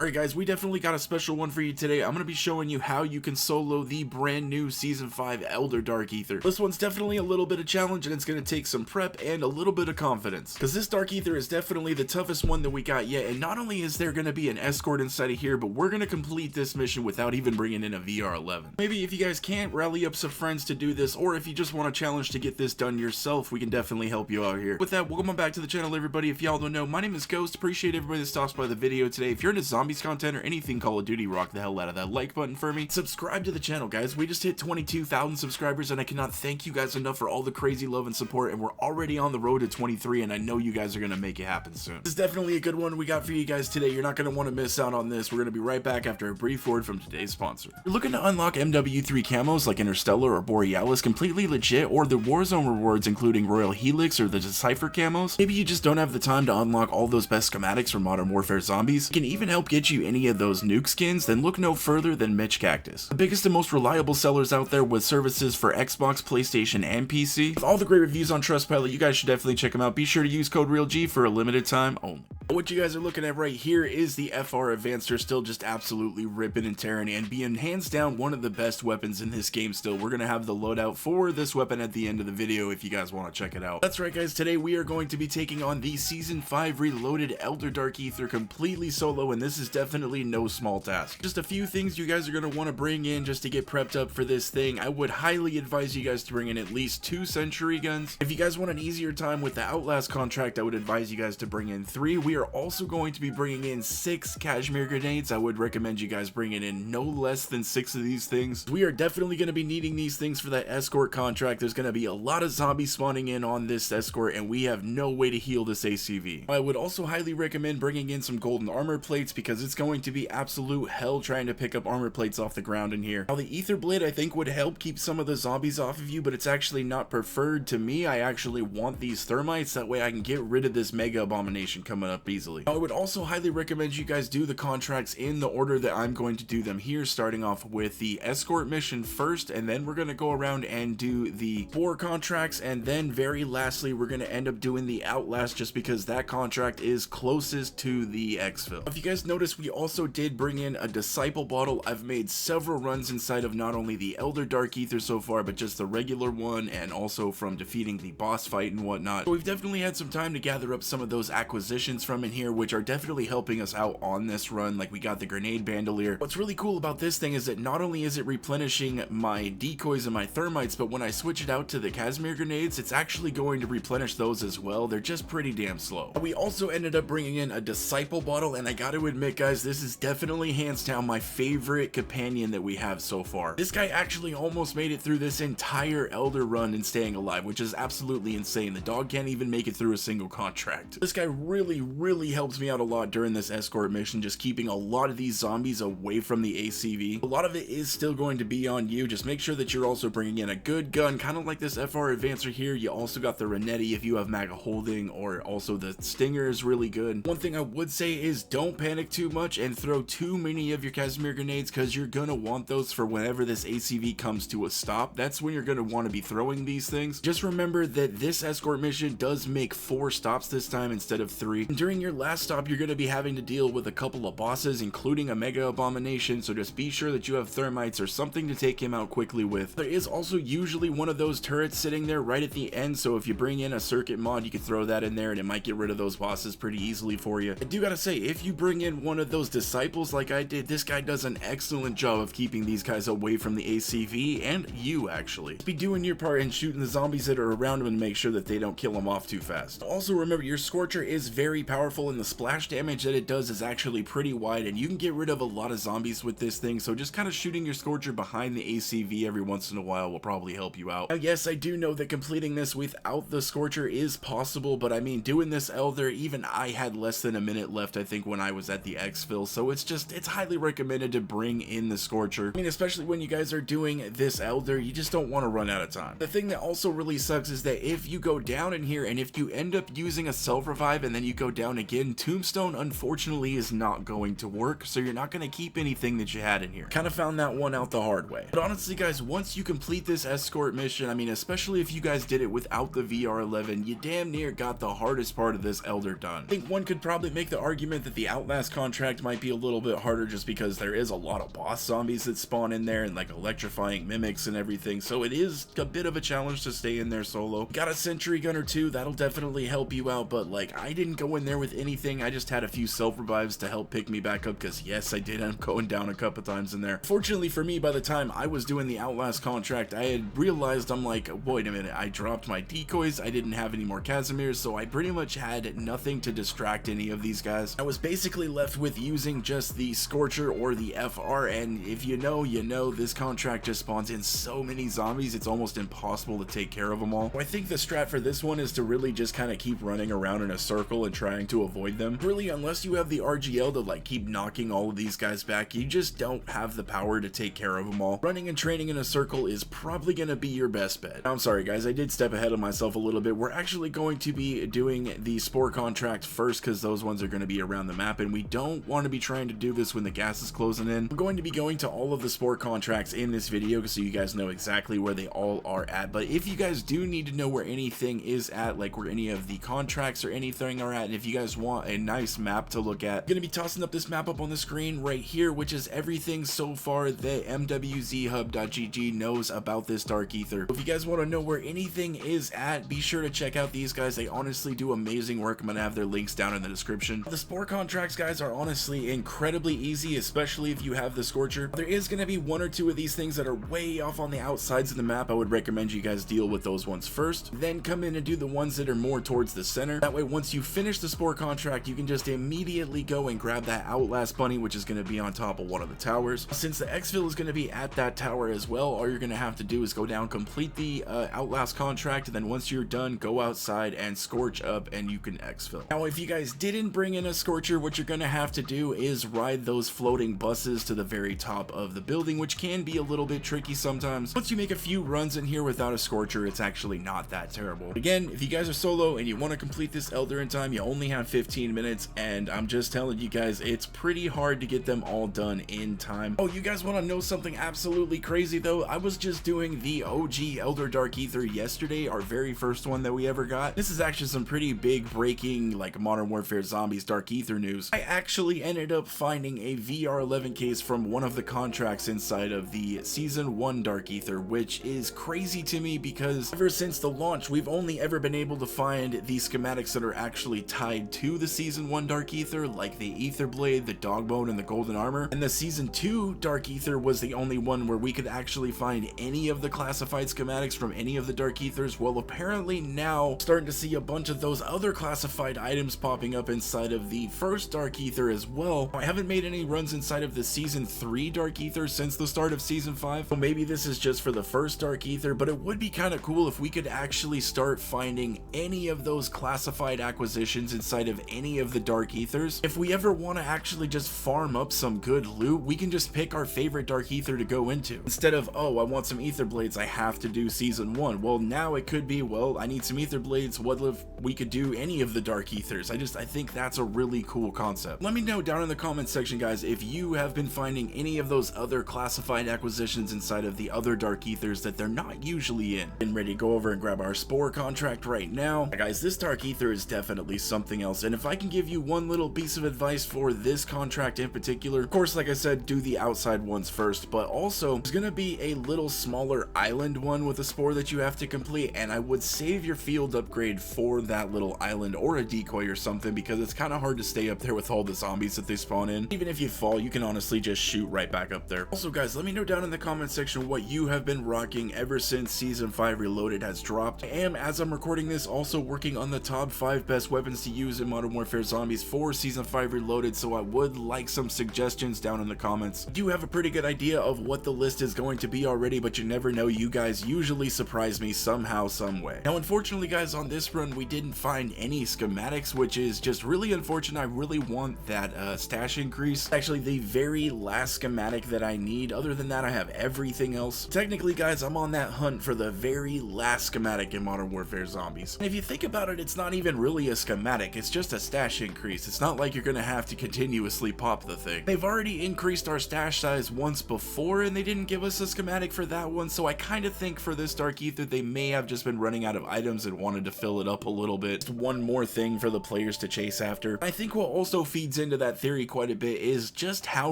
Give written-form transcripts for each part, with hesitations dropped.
Alright guys, we definitely got a special one for you today. I'm going to be showing you how you can solo the brand new Season 5 Elder Dark Aether. This one's definitely a little bit of challenge and it's going to take some prep and a little bit of confidence. Because this Dark Aether is definitely the toughest one that we got yet, and not only is there going to be an escort inside of here, but we're going to complete this mission without even bringing in a VR11. Maybe if you guys can't, rally up some friends to do this, or if you just want a challenge to get this done yourself, we can definitely help you out here. With that, welcome back to the channel everybody. If y'all don't know, my name is Ghost. Appreciate everybody that stops by the video today. If you're into zombies content or anything Call of Duty, rock the hell out of that like button for me. Subscribe to the channel, guys. We just hit 22,000 subscribers and I cannot thank you guys enough for all the crazy love and support, and we're already on the road to 23 and I know you guys are gonna make it happen soon. This is definitely a good one we got for you guys today. You're not gonna want to miss out on this. We're gonna be right back after a brief word from today's sponsor. You're looking to unlock MW3 camos like Interstellar or Borealis completely legit, or the Warzone rewards including Royal Helix or the Decipher camos? Maybe you just don't have the time to unlock all those best schematics for Modern Warfare Zombies? It can even help get you any of those nuke skins? Then look no further than Mitch Cactus, the biggest and most reliable sellers out there with services for Xbox, PlayStation, and PC. With all the great reviews on Trustpilot, you guys should definitely check them out. Be sure to use code REALG for a limited time only. What you guys are looking at right here is the FR Advancer, still just absolutely ripping and tearing and being hands down one of the best weapons in this game still. We're going to have the loadout for this weapon at the end of the video if you guys want to check it out. That's right guys, today we are going to be taking on the Season 5 Reloaded Elder Dark Aether completely solo, and this is definitely no small task. Just a few things you guys are going to want to bring in just to get prepped up for this thing. I would highly advise you guys to bring in at least 2 sentry guns. If you guys want an easier time with the Outlast contract, I would advise you guys to bring in 3. We are also going to be bringing in 6 Cashmere grenades. I would recommend you guys bringing in no less than 6 of these things. We are definitely going to be needing these things for that escort contract. There's going to be a lot of zombies spawning in on this escort and we have no way to heal this ACV. I would also highly recommend bringing in some golden armor plates because it's going to be absolute hell trying to pick up armor plates off the ground in here. Now the Aether Blade I think would help keep some of the zombies off of you, but it's actually not preferred to me. I actually want these thermites, that way I can get rid of this mega abomination coming up easily. I would also highly recommend you guys do the contracts in the order that I'm going to do them here, starting off with the escort mission first, and then we're going to go around and do the 4 contracts, and then very lastly we're going to end up doing the Outlast just because that contract is closest to the exfil. If you guys notice, we also did bring in a Disciple bottle. I've made several runs inside of not only the Elder Dark Aether so far, but just the regular one, and also from defeating the boss fight and whatnot. So we've definitely had some time to gather up some of those acquisitions from in here, which are definitely helping us out on this run. Like we got the grenade bandolier. What's really cool about this thing is that not only is it replenishing my decoys and my thermites, but when I switch it out to the Cashmere grenades, it's actually going to replenish those as well. They're just pretty damn slow. We also ended up bringing in a Disciple bottle, and I gotta admit guys, this is definitely hands down my favorite companion that we have so far. This guy actually almost made it through this entire Elder run and staying alive, which is absolutely insane. The dog can't even make it through a single contract. This guy really helps me out a lot during this escort mission, just keeping a lot of these zombies away from the ACV. A lot of it is still going to be on you. Just make sure that you're also bringing in a good gun, kind of like this FR Advancer here. You also got the Renetti if you have MAGA holding, or also the Stinger is really good. One thing I would say is don't panic too much and throw too many of your Cashmere grenades, because you're gonna want those for whenever this ACV comes to a stop. That's when you're gonna want to be throwing these things. Just remember that this escort mission does make 4 stops this time instead of 3. And during your last stop, you're gonna be having to deal with a couple of bosses, including a mega abomination, so just be sure that you have thermites or something to take him out quickly with. There is also usually one of those turrets sitting there right at the end, so if you bring in a circuit mod, you can throw that in there and it might get rid of those bosses pretty easily for you. I do gotta say, if you bring in one of those disciples like I did, this guy does an excellent job of keeping these guys away from the ACV, and you actually. Be doing your part and shooting the zombies that are around him and make sure that they don't kill him off too fast. Also remember, your Scorcher is very powerful and the splash damage that it does is actually pretty wide, and you can get rid of a lot of zombies with this thing, so just kind of shooting your Scorcher behind the ACV every once in a while will probably help you out. Now yes, I do know that completing this without the Scorcher is possible, but I mean, doing this Elder, even I had less than a minute left I think when I was at the exfil, so it's highly recommended to bring in the Scorcher. I mean, especially when you guys are doing this Elder, you just don't want to run out of time. The thing that also really sucks is that if you go down in here and if you end up using a self-revive and then you go down again, Tombstone unfortunately is not going to work, so you're not going to keep anything that you had in here. Kind of found that one out the hard way. But honestly guys, once you complete this escort mission, I mean, especially if you guys did it without the VR11, you damn near got the hardest part of this Elder done. I think one could probably make the argument that the Outlast contract contract might be a little bit harder just because there is a lot of boss zombies that spawn in there and like electrifying mimics and everything, so it is a bit of a challenge to stay in there solo. Got a sentry gun or two, that'll definitely help you out, but like I didn't go in there with anything. I just had a few self revives to help pick me back up, because yes, I did end up going down a couple times in there. Fortunately for me, by the time I was doing the Outlast contract, I had realized, I'm like, wait a minute, I dropped my decoys, I didn't have any more Casimirs, so I pretty much had nothing to distract any of these guys. I was basically left with using just the Scorcher or the FR, and if you know, you know, this contract just spawns in so many zombies, it's almost impossible to take care of them all. I think the strat for this one is to really just kind of keep running around in a circle and trying to avoid them. Really, unless you have the RGL to like keep knocking all of these guys back, you just don't have the power to take care of them all. Running and training in a circle is probably going to be your best bet. I'm sorry guys, I did step ahead of myself a little bit. We're actually going to be doing the Spore contract first, because those ones are going to be around the map, and we don't want to be trying to do this when the gas is closing in. We're going to be going to all of the Spore contracts in this video so you guys know exactly where they all are at, but if you guys do need to know where anything is at, like where any of the contracts or anything are at, and if you guys want a nice map to look at, I'm going to be tossing up this map up on the screen right here, which is everything so far that MWZHUB.gg knows about this Dark Aether. If you guys want to know where anything is at, be sure to check out these guys. They honestly do amazing work. I'm going to have their links down in the description. The Spore contracts, guys, are honestly incredibly easy, especially if you have the Scorcher. There is going to be one or two of these things that are way off on the outsides of the map. I would recommend you guys deal with those ones first, then come in and do the ones that are more towards the center. That way, once you finish the Spore contract, you can just immediately go and grab that Outlast bunny, which is going to be on top of one of the towers. Since the exfil is going to be at that tower as well, all you're going to have to do is go down, complete the Outlast contract, and then once you're done, go outside and scorch up and you can exfil. Now, if you guys didn't bring in a Scorcher, what you're going to have to do is ride those floating buses to the very top of the building, which can be a little bit tricky sometimes. Once you make a few runs in here without a Scorcher, it's actually not that terrible. Again, if you guys are solo and you want to complete this Elder in time, you only have 15 minutes, and I'm just telling you guys, it's pretty hard to get them all done in time. Oh, you guys want to know something absolutely crazy though? I was just doing the OG Elder Dark Aether yesterday, our very first one that we ever got. This is actually some pretty big breaking, like Modern Warfare Zombies Dark Aether news. I actually ended up finding a VR11 case from one of the contracts inside of the Season 1 Dark Aether, which is crazy to me because ever since the launch, we've only ever been able to find the schematics that are actually tied to the Season 1 Dark Aether, like the Aether Blade, the Dogbone, and the Golden Armor. And the Season 2 Dark Aether was the only one where we could actually find any of the classified schematics from any of the Dark Aethers. Well, apparently now starting to see a bunch of those other classified items popping up inside of the first Dark Aether as well. I haven't made any runs inside of the Season 3 Dark Aether since the start of Season 5, so maybe this is just for the first Dark Aether, but it would be kind of cool if we could actually start finding any of those classified acquisitions inside of any of the Dark Aethers. If we ever want to actually just farm up some good loot, we can just pick our favorite Dark Aether to go into. Instead of, oh, I want some Aether Blades, I have to do Season 1. Well, now it could be, well, I need some Aether Blades, what if we could do any of the Dark Aethers? I think that's a really cool concept. Let me know down in the comments section, guys, if you have been finding any of those other classified acquisitions inside of the other Dark Aethers that they're not usually in. Getting ready to go over and grab our Spore contract right now. Guys, this Dark Aether is definitely something else, and if I can give you one little piece of advice for this contract in particular, of course, like I said, do the outside ones first, but also there's gonna be a little smaller island one with a Spore that you have to complete, and I would save your field upgrade for that little island or a decoy or something, because it's kind of hard to stay up there with all the zombies that they spawn in. Even if you fall, you can honestly just shoot right back up there. Also, guys, let me know down in the comment section what you have been rocking ever since Season 5 Reloaded has dropped. I am, as I'm recording this, also working on the top 5 best weapons to use in Modern Warfare Zombies for Season 5 Reloaded, so I would like some suggestions down in the comments. I do have a pretty good idea of what the list is going to be already, but you never know, you guys usually surprise me somehow, some way. Now, unfortunately, guys, on this run, we didn't find any schematics, which is just really unfortunate. I really want that stash increase. Actually, the very last schematic that I need. Other than that, I have everything else. Technically, guys, I'm on that hunt for the very last schematic in Modern Warfare Zombies. And if you think about it, it's not even really a schematic, it's just a stash increase. It's not like you're gonna have to continuously pop the thing. They've already increased our stash size once before, and they didn't give us a schematic for that one, so I kind of think for this Dark Aether, they may have just been running out of items and wanted to fill it up a little bit. Just one more thing for the players to chase after. I think what also feeds into that theory quite a bit is just how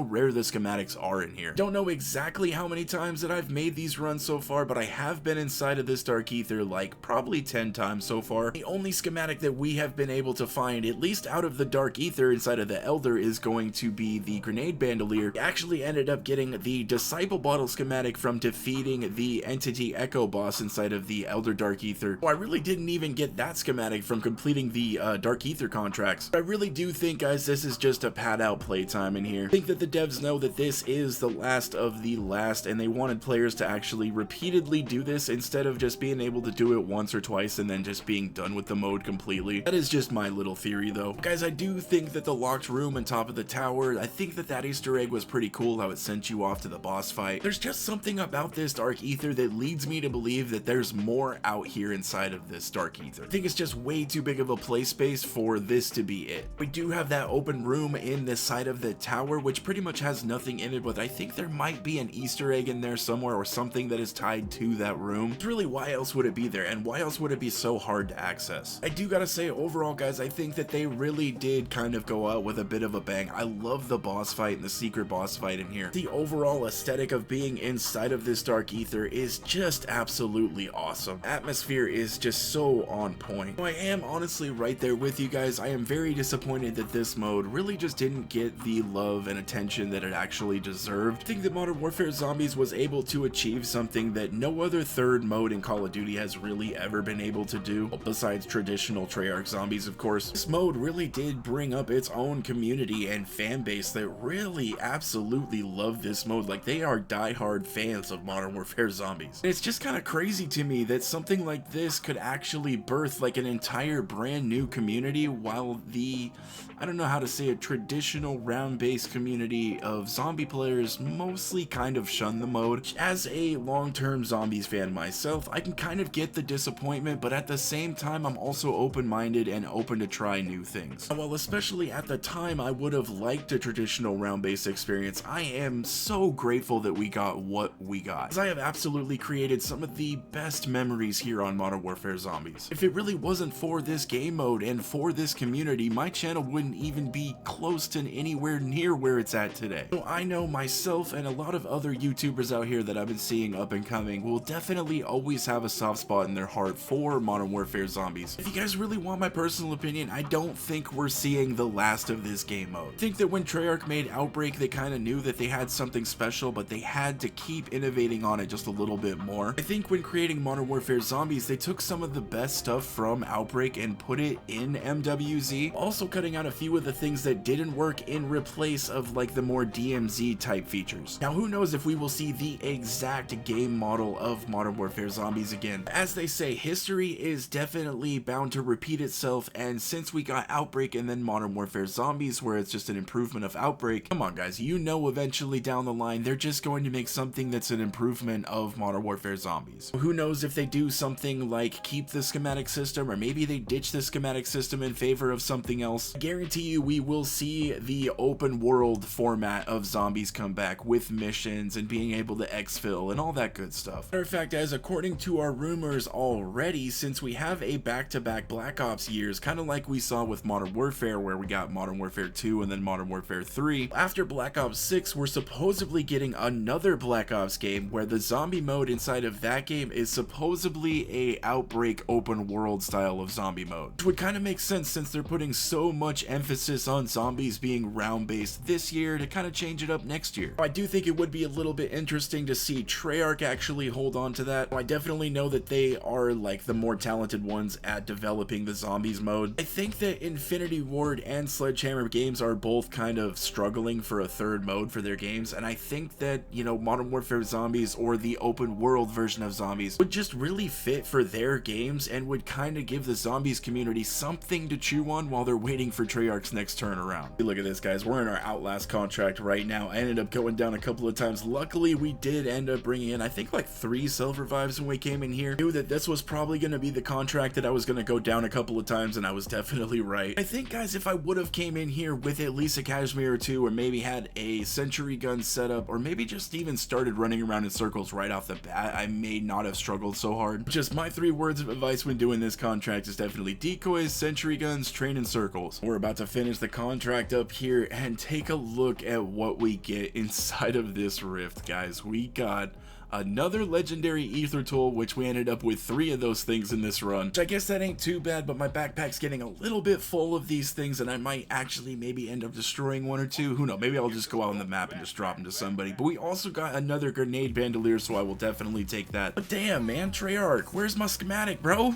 rare the schematics are in here. Don't know exactly how many times that I've made these runs so far, but I have been inside of this Dark Aether like probably 10 times so far. The only schematic that we have been able to find, at least out of the Dark Aether inside of the Elder, is going to be the Grenade Bandolier. We actually ended up getting the Disciple Bottle schematic from defeating the Entity Echo boss inside of the Elder Dark Aether. Oh, I really didn't even get that schematic from completing the Dark Aether contracts. I really do think, guys, this is just a pad out playtime in here. I think that the devs know that this is the last of the last, and they wanted players to actually repeatedly do this instead of just being able to do it once or twice and then just being done with the mode completely. That is just my little theory though. Guys, I do think that the locked room on top of the tower, I think that that Easter egg was pretty cool, how it sent you off to the boss fight. There's just something about this Dark Aether that leads me to believe that there's more out here inside of this Dark Aether. I think it's just way too big of a play space for this to be it. We do have that open room in the side of the tower, which pretty much has nothing in it, but I think there might be an Easter egg in there somewhere or something that is tied to that room. It's really, why else would it be there, and why else would it be so hard to access? I do gotta say, overall, guys, I think that they really did kind of go out with a bit of a bang. I love the boss fight and the secret boss fight in here. The overall aesthetic of being inside of this Dark Aether is just absolutely awesome. Atmosphere is just so on point. I am honestly right there with you guys. I am very disappointed that this mode really just didn't get the love and attention that it actually deserved. I think that Modern Warfare Zombies was able to achieve something that no other third mode in Call of Duty has really ever been able to do, besides traditional Treyarch zombies, of course. This mode really did bring up its own community and fan base that really absolutely love this mode. Like, they are diehard fans of Modern Warfare Zombies. And it's just kind of crazy to me that something like this could actually birth like an entire brand new community, while the, I don't know how to say it, traditional round-based community of zombie players mostly kind of shun the mode. As a long-term Zombies fan myself, I can kind of get the disappointment, but at the same time, I'm also open-minded and open to try new things. While especially at the time I would have liked a traditional round-based experience, I am so grateful that we got what we got, as I have absolutely created some of the best memories here on Modern Warfare Zombies. If it really wasn't for this game mode and for this community, my channel wouldn't even be close to anywhere near where it's at today. So I know myself and a lot of other YouTubers out here that I've been seeing up and coming will definitely always have a soft spot in their heart for Modern Warfare Zombies. If you guys really want my personal opinion, I don't think we're seeing the last of this game mode. I think that when Treyarch made Outbreak, they kind of knew that they had something special, but they had to keep innovating on it just a little bit more. I think when creating Modern Warfare Zombies, they took some of the best stuff from Outbreak and put it in MWZ, also cutting out a few of the things that didn't work in replace of like the more DMZ type features. Now, who knows if we will see the exact game model of Modern Warfare Zombies again. As they say, history is definitely bound to repeat itself, and since we got Outbreak and then Modern Warfare Zombies, where it's just an improvement of Outbreak, come on guys, you know eventually down the line they're just going to make something that's an improvement of Modern Warfare Zombies. Who knows if they do something like keep the schematic system, or maybe they ditch the schematic system in favor of something else. I guarantee you we will see the open world format of Zombies come back with missions and being able to exfil and all that good stuff. Matter of fact, guys, according to our rumors already, since we have a back-to-back Black Ops years, kind of like we saw with Modern Warfare, where we got Modern Warfare 2 and then Modern Warfare 3, after Black Ops 6, we're supposedly getting another Black Ops game where the zombie mode inside of that game is supposedly a Outbreak open world style of zombie mode, which would kind of make sense since they're putting so much emphasis on zombies being round-based this year to kind of change it up next year. I do think it would be a little bit interesting to see Treyarch actually hold on to that. I definitely know that they are like the more talented ones at developing the zombies mode. I think that Infinity Ward and Sledgehammer Games are both kind of struggling for a third mode for their games, and I think that, you know, Modern Warfare Zombies or the open world version of Zombies would just really fit for their games and would kind of give the Zombies community something to chew on while they're waiting for Treyarch's next turnaround. Look at this, guys, we're in our Outlast contract right now. I ended up going down a couple of times. Luckily, we did end up bringing in, I think, like 3 self-revives when we came in here. I knew that this was probably going to be the contract that I was going to go down a couple of times, and I was definitely right. I think, guys, if I would have came in here with at least a Kashmir or 2, or maybe had a sentry gun setup, or maybe just even started running around in circles right off the bat, I may not have struggled so hard. Just my 3 words of advice when doing this contract is definitely decoys, sentry guns, train in circles. We're about to finish the contract up here and take a look at what we get inside of this rift, guys. We got another legendary Aether tool, which we ended up with 3 of those things in this run, which I guess that ain't too bad, but my backpack's getting a little bit full of these things, and I might actually maybe end up destroying 1 or 2. Who knows? Maybe I'll just go out on the map and just drop them to somebody. But we also got another grenade bandolier, so I will definitely take that. But damn, man, Treyarch, where's my schematic, bro?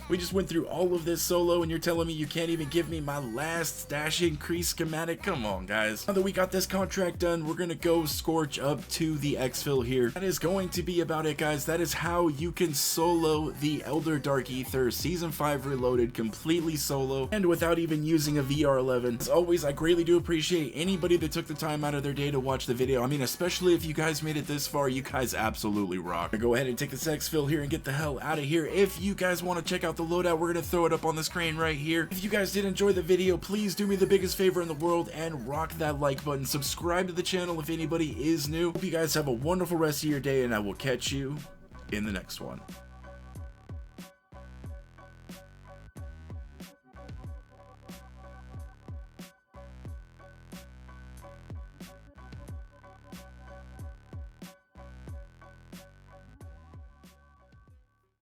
We just went through all of this solo, and you're telling me you can't even give me my last stash increase schematic? Come on, guys. Now that we got this contract done, we're gonna go scorch up to the exfil here. That is going to be about it, guys. That is how you can solo the Elder Dark Aether Season 5 Reloaded completely solo and without even using a VR11. As always, I greatly do appreciate anybody that took the time out of their day to watch the video. I mean, especially if you guys made it this far, you guys absolutely rock. Go ahead and take this exfil here and get the hell out of here. If you guys want to check out the loadout, we're going to throw it up on the screen right here. If you guys did enjoy the video, please do me the biggest favor in the world and rock that like button. Subscribe to the channel if anybody is new. Hope you guys have a wonderful rest of your day, and I will catch you in the next one.